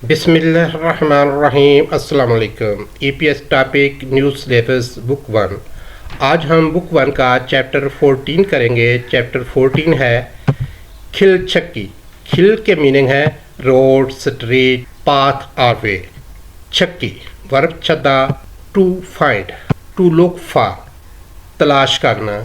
बिस्मिल्लाहिर्रहमानिर्रहीम अस्सलाम वालेकुम। EPS topic news syllabus book 1। आज हम बुक 1 का चैप्टर 14 करेंगे। चैप्टर 14 है खिल छक्की। खिल के मीनिंग है रोड, स्ट्रीट, पाथ और वे। छक्की वर्ब छदा to find, to look for, तलाश करना।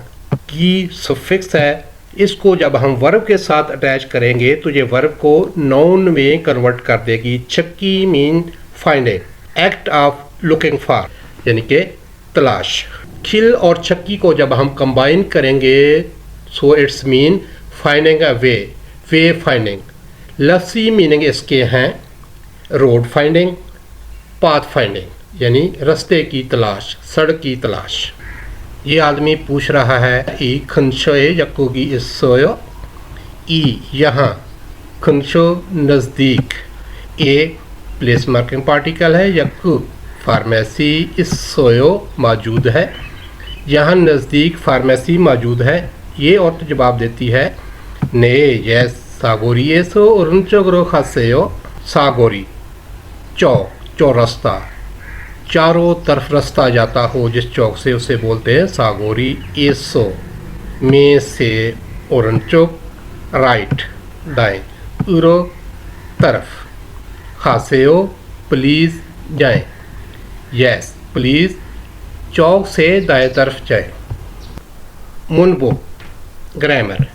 की सफिक्स है, इसको जब हम वर्ब के साथ अटैच करेंगे तो ये वर्ब को नाउन में कन्वर्ट कर देगी। छक्की mean finding, act of looking for, यानी कि तलाश। खिल और छक्की को जब हम कंबाइन करेंगे so it's mean finding a way, way finding. लफ्ज़ी मीनिंग इसके हैं रोड फाइंडिंग, पाथ फाइंडिंग यानी रास्ते की तलाश, सड़क की तलाश। ये आदमी पूछ रहा है ई खंशोए यकोगी इसोयो, ई यहाँ, खंशो नज़दीक, ए प्लेस मार्किंग पार्टिकल है, यकु फार्मेसी, इसोयो मौजूद है, यहाँ नज़दीक फार्मेसी मौजूद है। ये औरत जवाब देती है ने यस सागोरी एसो उरुंचोग्रो खासेयो, सागोरी चौक, चौरस्ता, चारों तरफ रास्ता जाता हो जिस चौक से उसे बोलते हैं सागोरी। एसो में से ओरनचोक राइट दाएं, उरो तरफ, खासेओ प्लीज़ जाएं, यस प्लीज़ चौक से दाएं तरफ जाएं। मुनबो ग्रामर।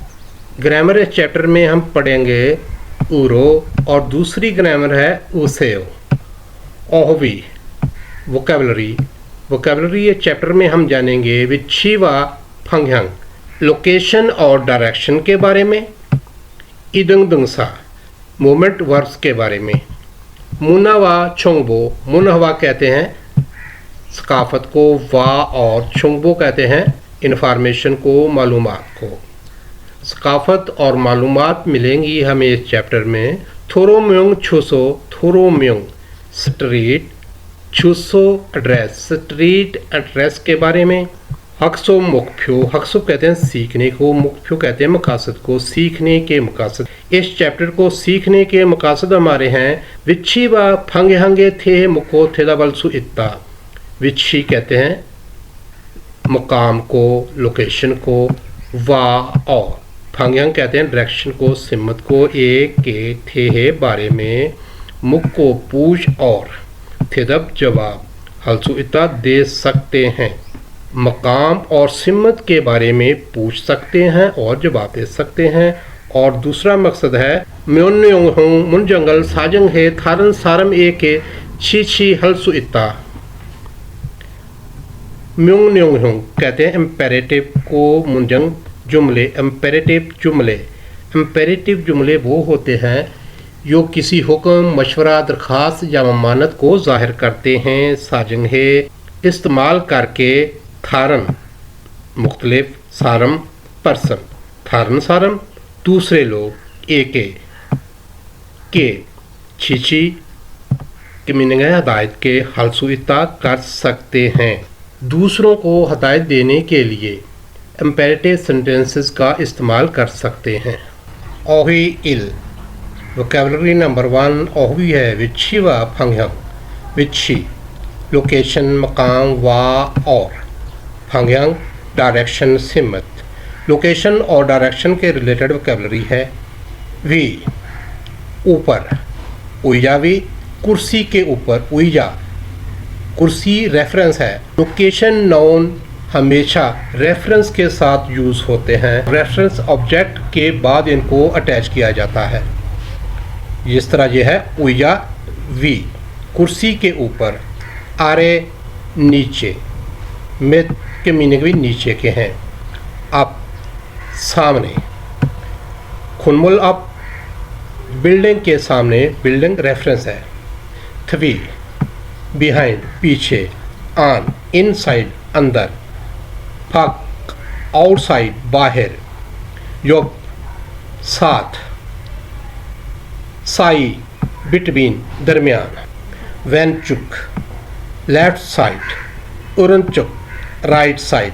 ग्रामर इस चैप्टर में हम पढ़ेंगे उरो और दूसरी ग्रामर है उसेओ। ओहवी वोकेबलरी। वोकेबलरी ये चैप्टर में हम जानेंगे विच्छीवा फंगहंग, लोकेशन और डायरेक्शन के बारे में। इदंग दुंगसा मोमेंट वर्ब्स के बारे में। मुनावा छोंगबो, मुनहवा कहते हैं सकाफत को, वा और छोंगबो कहते हैं इन्फॉर्मेशन को, मालूमात को। सकाफत और मालूमात मिलेंगी हमें इस चैप्टर में। थोरोम्योंग छुसो, थोरोम्योंग स्ट्रीट, छुसो एड्रेस, स्ट्रीट एड्रेस के बारे में। हक्सो मुख्यो, हक्सो कहते हैं सीखने को, मुख्यो कहते हैं मकासद को, सीखने के मकासद। इस चैप्टर को सीखने के मकासद हमारे हैं विच्छी व फंगे हंगे थे मुको थे बलसु इत्ता। विच्छी कहते हैं मुकाम को, लोकेशन को, वा और फंगयंग कहते हैं डायरेक्शन को, सिमत को, एक के थे बारे में, मुख को पूछ और थिदब जवाब, हलसु इता दे सकते हैं। मकाम और सिमत के बारे में पूछ सकते हैं और जवाब दे सकते हैं। और दूसरा मकसद है म्योन्योंग हूँ मुन जंगल साजंग है थारन सारम ए के छी छी हलसु इता। म्योन्योंग हूँ कहते हैं इम्पेरेटिव को, मुंजंग जुमले, इम्पेरेटिव जुमले। इम्पेरेटिव जुमले वो होते हैं जो किसी हुक्म, मशवरा, दरख्वास्त या ममानत को ज़ाहिर करते हैं। साजंग है इस्तेमाल करके, थारन मुख्तलिफ, सारम पर्सन, थारन सारम दूसरे लोग, एक के छीछी की मीनिंग है हदायत के, हलसु इता कर सकते हैं। दूसरों को हदायत देने के लिए इम्पेरेटिव सेंटेंसेस का इस्तेमाल कर सकते हैं। ओही इल वोकेबलरी नंबर 1 ओहवी है विच्छी व फंगयंग। विच्छी लोकेशन, मकाम, वा और फंगयंग डायरेक्शन, सिमत। लोकेशन और डायरेक्शन के रिलेटेड वोकेबलरी है वी ऊपर, उइयावी कुर्सी के ऊपर, उइया कुर्सी रेफरेंस है। लोकेशन नाउन हमेशा रेफरेंस के साथ यूज़ होते हैं। रेफरेंस ऑब्जेक्ट के बाद इनको अटैच किया जाता है। इस तरह ये है उया वी कुर्सी के ऊपर, आरे नीचे, मित के मीनिंग भी नीचे के हैं। अप सामने, खुनमुल अप बिल्डिंग के सामने, बिल्डिंग रेफरेंस है। थवी बिहाइंड पीछे, आन इनसाइड अंदर, फक आउटसाइड बाहर, योब साथ, साई बिटवीन दरमियान, वैनचुक लेफ्ट साइड, उरनचुक राइट साइड,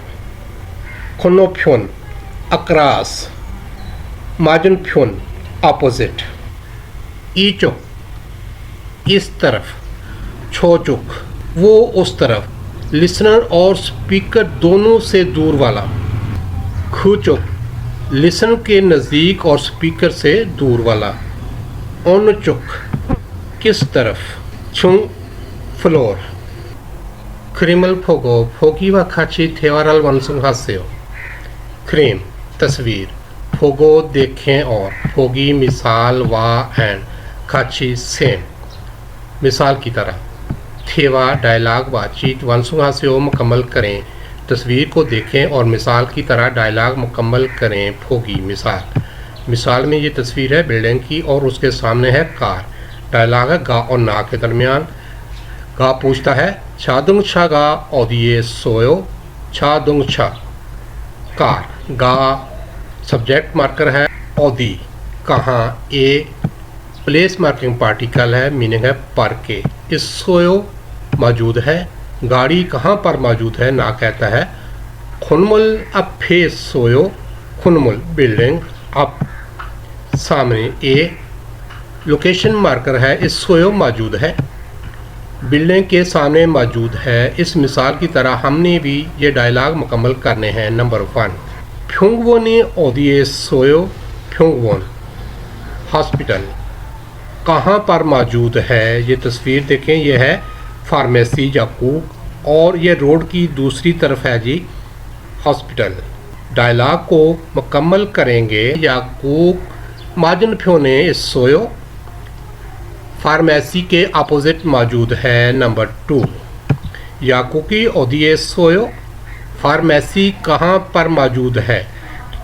खुनोफ्योन अक्रॉस, माजनफ्योन अपोजिट, ईचुक इस तरफ, छोचुक वो उस तरफ, लिसनर और स्पीकर दोनों से दूर वाला, खुचुक लिसन के नज़दीक और स्पीकर से दूर वाला, ओनचुक किस तरफ, छुंग फ्लोर, क्रिमल फोगो फोगीवा खाची थेवारल वंसुंग हास्यो, क्रीम तस्वीर, फोगो देखें और, फोगी मिसाल वा एंड, खाची सेम मिसाल की तरह, थेवा डायलॉग बातचीत वंसुंग हास्यो मुकम्मल करें, तस्वीर को देखें और मिसाल की तरह डायलॉग मुकम्मल करें, फोगी मिसाल। मिसाल में ये तस्वीर है बिल्डिंग की और उसके सामने है कार। डायलॉग है गा और ना के दरमियान। गा पूछता है छादुंग छा गा ओदिए सोयो, छादुंग छा कार, गा सब्जेक्ट मार्कर है, ओदी कहाँ, ए प्लेस मार्किंग पार्टिकल है, मीनिंग है पर के, इस सोयो मौजूद है, गाड़ी कहाँ पर मौजूद है, ना कहता है खुनमुल अब फेस सोयो, खुनमुल बिल्डिंग, अब सामने ए लोकेशन मार्कर है, इस सोयो मौजूद है, बिल्डिंग के सामने मौजूद है। इस मिसाल की तरह हमने भी ये डायलॉग मुकम्मल करने हैं। नंबर 1 फ्युंगवोनी ओदिए सोयो, फ्युंगवोन हॉस्पिटल कहाँ पर मौजूद है, ये तस्वीर देखें, ये है फार्मेसी याकूक और ये रोड की दूसरी तरफ है जी हॉस्पिटल। डायलॉग को मुकम्मल करेंगे। याकूक माजन फ्योने सोयो फार्मेसी के अपोजिट मौजूद है। नंबर 2 याकूकी ओदिए सोयो फार्मेसी कहाँ पर मौजूद है,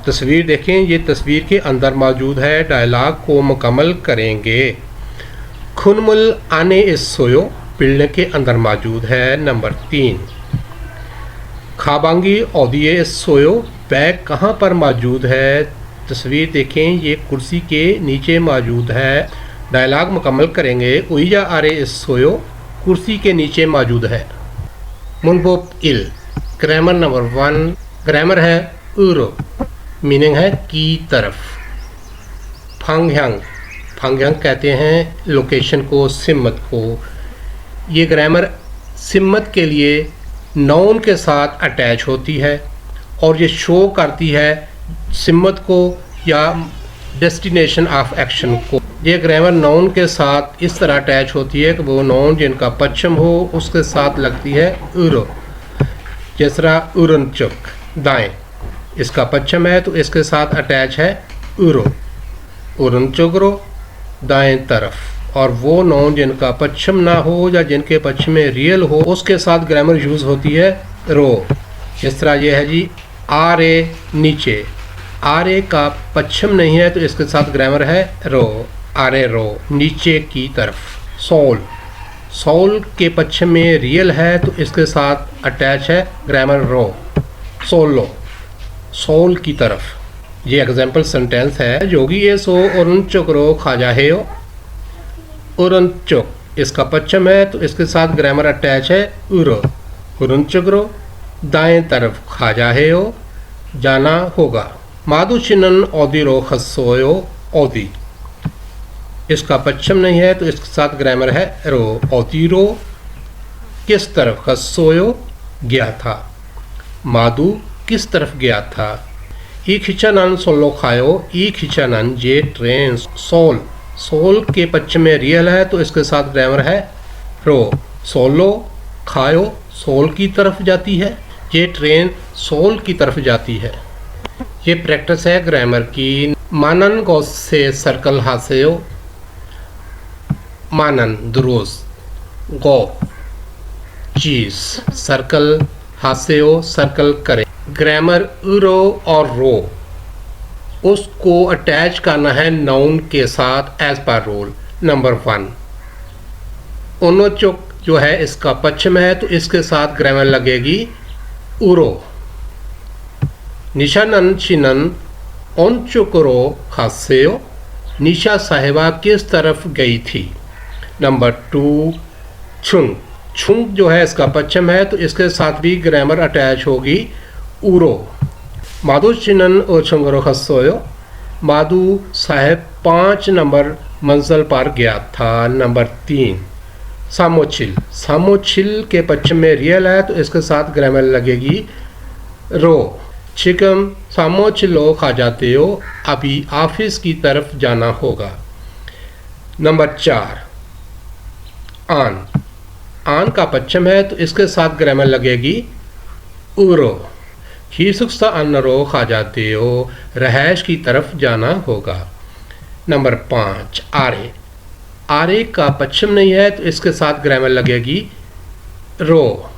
तस्वीर देखें, ये तस्वीर के अंदर मौजूद है। डायलॉग को मुकम्मल करेंगे। खुनमुल आने इस सोयो बिल्डिंग के अंदर मौजूद है। नंबर 3 खाबांगी ओदिए इस सोयो बैग कहाँ पर मौजूद है, तस्वीर देखें, ये कुर्सी के नीचे मौजूद है। डायलॉग मुकम्मल करेंगे। उइजा आरे इस सोयो कुर्सी के नीचे मौजूद है। मुनबोप इल ग्रामर नंबर 1 ग्रामर है उरो, मीनिंग है की तरफ। फांगह्यांग फांगह्यांग कहते हैं लोकेशन को, सिम्मत को। ये ग्रामर सिम्मत के लिए नाउन के साथ अटैच होती है और ये शो करती है सिम्मत को या डेस्टिनेशन ऑफ एक्शन को। ये ग्रामर नाउन के साथ इस तरह अटैच होती है कि वो नाउन जिनका पश्चिम हो उसके साथ लगती है उरो। जिस तरह उरनचुक दाएं, इसका पश्चिम है तो इसके साथ अटैच है उरो, उरनचुगरो दाएं तरफ। और वो नाउन जिनका पश्चिम ना हो या जिनके पश्चिम में रियल हो उसके साथ ग्रामर यूज़ होती है रो। इस तरह ये है जी आर ए नीचे, आर ए का पश्चिम नहीं है तो इसके साथ ग्रामर है रो, आर ए रो नीचे की तरफ। सोल सोल के पश्चिम में रियल है तो इसके साथ अटैच है ग्रामर रो, सोलो सोल की तरफ। ये एग्जाम्पल सेंटेंस है। योगी ये सो उरनचुक रो खाजा है हो, उरनचुक इसका पश्चिम है तो इसके साथ ग्रामर अटैच है उरो, उरनचुक रो दाएं तरफ खाजा है हो, जाना होगा। मादु चिनन ओदी रो खसोयो ओदी, इसका पश्चिम नहीं है तो इसके साथ ग्रामर है रो, ओदी रो किस तरफ, खसोयो गया था, मादु किस तरफ गया था। ई खिचानन सोलो खायो, ई खिचानन ये ट्रेन सोल, सोल के पश्चिम में रियल है तो इसके साथ ग्रामर है रो, सोलो खायो सोल की तरफ जाती है, ये ट्रेन सोल की तरफ जाती है। ये प्रैक्टिस है ग्रामर की। मानन गो से सर्कल हासेयो, मानन दुरुस्त, गो चीज, सर्कल हासेयो सर्कल करें। ग्रामर उरो और रो उसको अटैच करना है नाउन के साथ एज पर रूल। नंबर 1 ओनोचुक जो है इसका पश्चिम है तो इसके साथ ग्रामर लगेगी उरो। निशानन चिनन ओनचुकरो खासेयो, निशा साहिबा किस तरफ गई थी। नंबर 2 छुंग, छुंग जो है इसका पश्चिम है तो इसके साथ भी ग्रामर अटैच होगी उरो। माधु चिनन और छुंगरो खसोयो, माधु साहेब 5 नंबर मंजिल पर गया था। नंबर 3 सामोचिल, सामोचिल के पश्चिम में रियल है तो इसके साथ ग्रामर लगेगी रो। चिकम सामोचिलो खा जाते हो, अभी ऑफिस की तरफ जाना होगा। नंबर 4 आन, आन का पश्चिम है तो इसके साथ ग्रामर लगेगी उरो। खीसुक्सा अन्नरो खा जाते हो, रहायश की तरफ जाना होगा। नंबर 5 आरे, आरे का पश्चिम नहीं है तो इसके साथ ग्रामर लगेगी रो।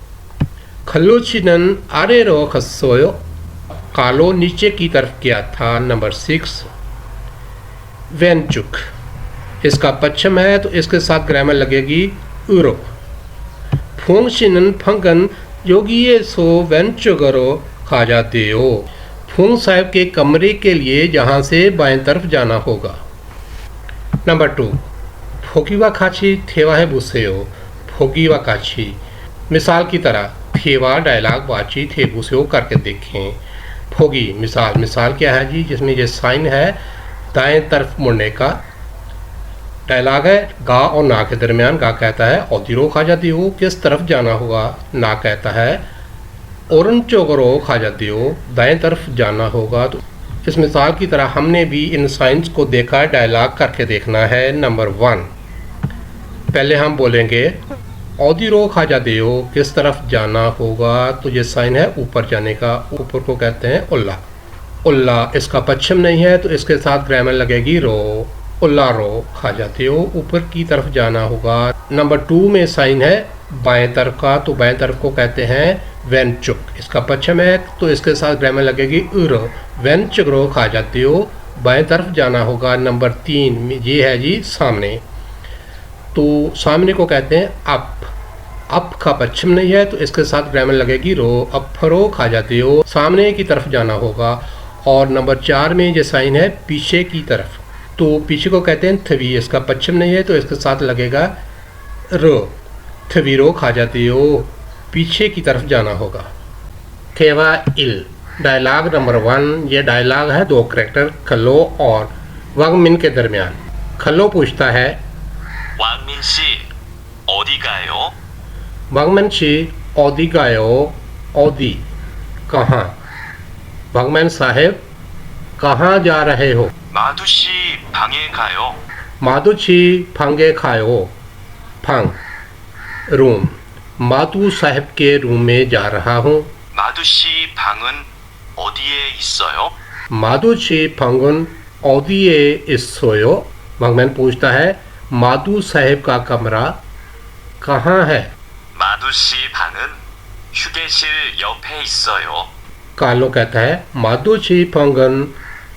खल्लुचिनन आरे रो खस्सोयो, कालो नीचे की तरफ गया था। नंबर 6 वेंचुक, इसका पश्चिम है तो इसके साथ ग्रामर लगेगी उरो। फूंगशिनन फंगन योगिये सो वेंचुगरो खा जाते हो, फूंग साहब के कमरे के लिए जहां से बाएं तरफ जाना होगा। नंबर 2 फोकीवा खाची थेवा है बुसे हो, फोकीवा खाची मिसाल की तरह थेवा डायलॉग बातचीत है बुसे हो करके देखें। फोगी मिसाल, मिसाल क्या है जी, जिसमें ये साइन है दाएं तरफ मुड़ने का। डायलॉग है गा और ना के दरमियान, गा कहता है औदिरो खा जाती हो, किस तरफ जाना होगा। ना कहता है औरन चोगरो खा जाती हो, दाएं तरफ जाना होगा। तो इस मिसाल की तरह हमने भी इन साइंस को देखा, डायलॉग करके देखना है। नंबर 1 पहले हम बोलेंगे औदिरो खा जाते हो, किस तरफ जाना होगा। तो ये साइन है ऊपर जाने का, ऊपर को कहते हैं उल्ला। उल्ला इसका पश्चिम नहीं है तो इसके साथ ग्रामर लगेगी रो। उल्ला रो खा जाते हो, ऊपर की तरफ जाना होगा। नंबर 2 में साइन है बाएं तरफ का, तो बाएं तरफ को कहते हैं वेंचुक, इसका पश्चिम है तो इसके साथ ग्रामर लगेगी उरो। वेंचुगरो खा जाते हो, बाएं तरफ जाना होगा। नंबर 3 ये है जी सामने, तो सामने को कहते हैं अप, अप का पश्चिम नहीं है तो इसके साथ ग्रामर लगेगी रो। अफरो खा जाते हो, सामने की तरफ जाना होगा। और नंबर 4 में ये साइन है पीछे की तरफ, तो पीछे को कहते हैं थवी, इसका पश्चिम नहीं है तो इसके साथ लगेगा रो। थवीरो खा जाती हो, पीछे की तरफ जाना होगा। थेवा इल डायलॉग नंबर 1, ये डायलॉग है 2 कैरेक्टर खल्लो और वांगमिन के दरमियान। खल्लो पूछता है 왕민 씨 어디 가요? वांगमैन शी औदी गायो, औदी कहाँ। वांगमैन साहेब कहाँ जा रहे हो। 마두 씨 방에 가요. माधुची फंगे खायो, फंग रूम, माधु साहब के रूम में जा रहा हूँ। 마두 씨 방은 어디에 있어요? माधुची फंगुन औदिए इसोयो। वांगमैन पूछता है माधु साहब का कमरा कहाँ है। 마두 씨 방은 휴게실 옆에 있어요. कालो कहता है माधुची फंगन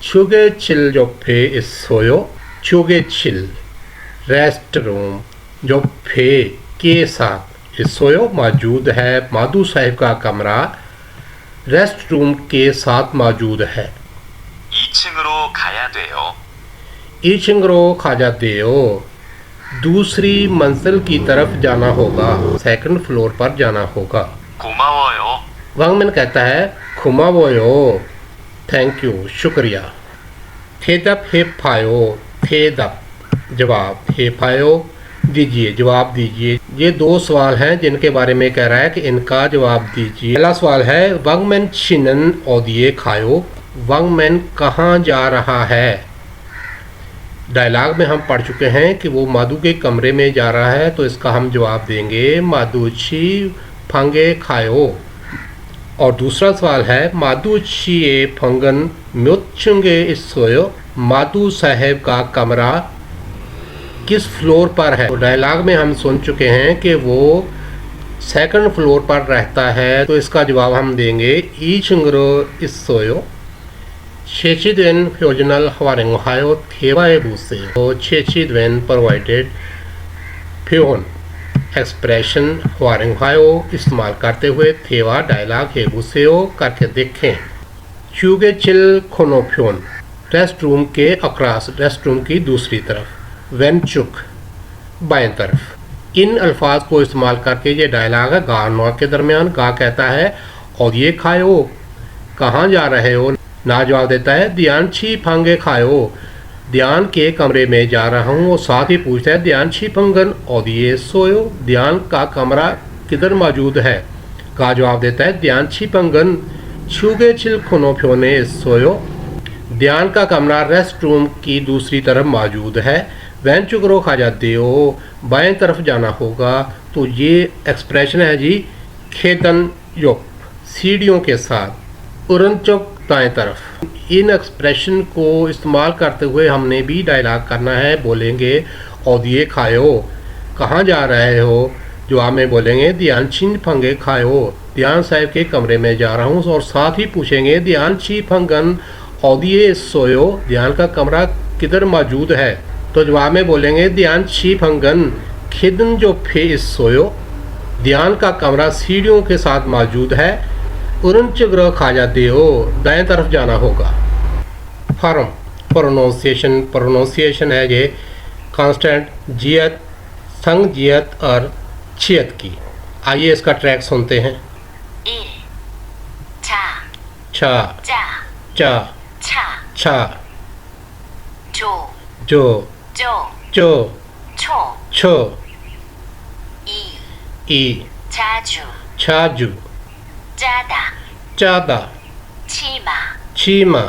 छुगे चिल जोफे इसोयो। छुगे चिल रेस्ट रूम, जोफे के साथ इसोयो मौजूद है। माधु साहब का कमरा रेस्ट रूम के साथ मौजूद है। 2층으로 가야 돼요. ईचिंगरो खा जाते हो, दूसरी मंजिल की तरफ जाना होगा, सेकंड फ्लोर पर जाना होगा। 고마워요. वांगमैन कहता है खुमावोयो, थैंक यू, शुक्रिया। थेदप हे फायो, थेदप जवाब, हे फायो दीजिए, जवाब दीजिए। ये 2 सवाल हैं जिनके बारे में कह रहा है कि इनका जवाब दीजिए। पहला सवाल है वांगमैन छिनन औदिए खायो, वांगमैन कहाँ जा रहा है। डायलॉग में हम पढ़ चुके हैं कि वो माधु के कमरे में जा रहा है, तो इसका हम जवाब देंगे माधुची फंगे खायो। और दूसरा सवाल है माधुची फंगन म्योचुंगे इसोयो, माधु साहब का कमरा किस फ्लोर पर है। तो डायलॉग में हम सुन चुके हैं कि वो सेकंड फ्लोर पर रहता है, तो इसका जवाब हम देंगे ईचुंगरो इसोयो। Chechidwen Pyojinal Hwaring Ohio Thewae Buse. So Chechidwen provided Pyon expression Hwaring Ohio इस्तेमाल करते हुए थेवा डायलॉग हेबुसेओ करके देखें। चूगे चिल खोनोफ्योन रेस्ट रूम के अक्रॉस, रेस्ट रूम की दूसरी तरफ। वेंचुक बाएं तरफ। इन अल्फाज को इस्तेमाल करके ये डायलॉग है गा और नौ के दरमियान। गा कहता है और ये खायो, कहाँ जा रहे हो। ना जवाब देता है दियांची फांगे खायो, ध्यान के कमरे में जा रहा हूँ और साथ ही पूछता है ध्यान छिपंगन ओदिए सोयो, ध्यान का कमरा किधर मौजूद है। का जवाब देता है ध्यान छिपंगन छुगे छिल खुनो फ्योने सोयो, ध्यान का कमरा रेस्ट रूम की दूसरी तरफ मौजूद है। वैन चुकरो खा जाते हो, बाएं तरफ जाना होगा। तो ये एक्सप्रेशन है जी खेतन युग, सीढ़ियों के साथ, उरनचुक दाएं तरफ। इन एक्सप्रेशन को इस्तेमाल करते हुए हमने भी डायलॉग करना है। बोलेंगे औदिए खायो, कहाँ जा रहे हो। जवाब में बोलेंगे ध्यान छिन फंगे खायो, ध्यान साहब के कमरे में जा रहा हूँ। और साथ ही पूछेंगे ध्यान छी फंगन औदिए सोयो, ध्यान का कमरा किधर मौजूद है। तो जवाब में बोलेंगे ध्यान छी फंगन खिदन जो फे सोयो, ध्यान का कमरा सीढ़ियों के साथ मौजूद है। उरंच ग्रह खा जाते हो, दाएं तरफ जाना होगा। फॉर्म प्रोनाउंसिएशन है ये कांस्टेंट जियत, संग जियत और छियत की। आइए इसका ट्रैक सुनते हैं। 1. 자, छा 짜, चा 차, छा 조, जो 조, चो 초, छो 2. ई 자주, छाजू 짜다, चादा 치마, छीमा